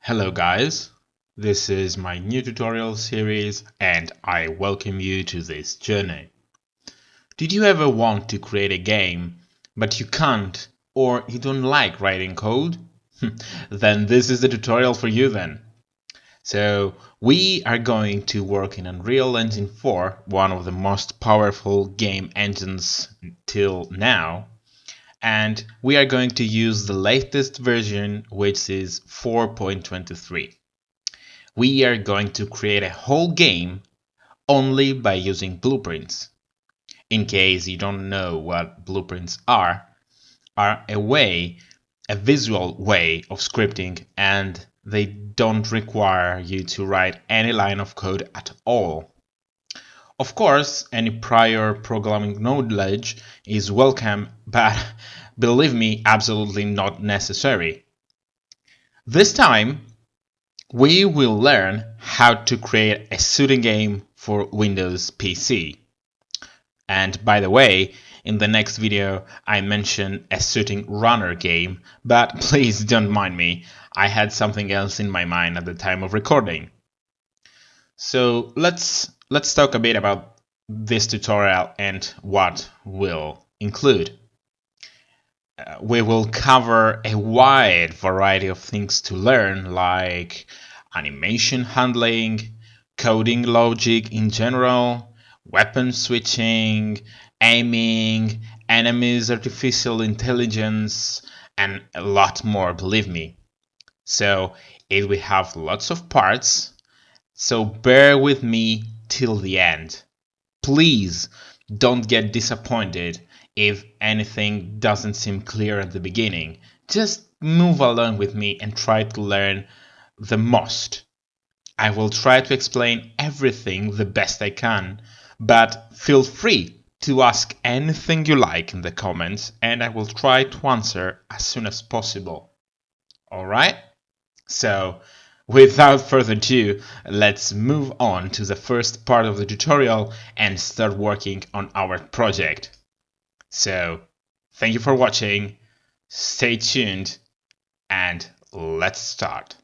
Hello guys, this is my new tutorial series and I welcome you to this journey. Did you ever want to create a game but you can't or you don't like writing code? Then this is the tutorial for you then. So we are going to work in Unreal Engine 4, one of the most powerful game engines till now. And we are going to use the latest version, which is 4.23. We are going to create a whole game only by using blueprints. In case you don't know what blueprints are a visual way of scripting, and they don't require you to write any line of code at all. Of course, any prior programming knowledge is welcome, but believe me, absolutely not necessary. This time, we will learn how to create a shooting game for Windows PC. And by the way, in the next video I mentioned a shooting runner game, but please don't mind me, I had something else in my mind at the time of recording. So let's talk a bit about this tutorial and what will include. We will cover a wide variety of things to learn, like animation handling, coding logic in general, weapon switching, aiming, enemies artificial intelligence, and a lot more, believe me. So it will have lots of parts, so bear with me till the end. Please don't get disappointed if anything doesn't seem clear at the beginning. Just move along with me and try to learn the most. I will try to explain everything the best I can, but feel free to ask anything you like in the comments and I will try to answer as soon as possible. Alright? So, without further ado, let's move on to the first part of the tutorial and start working on our project. So, thank you for watching, stay tuned, and let's start.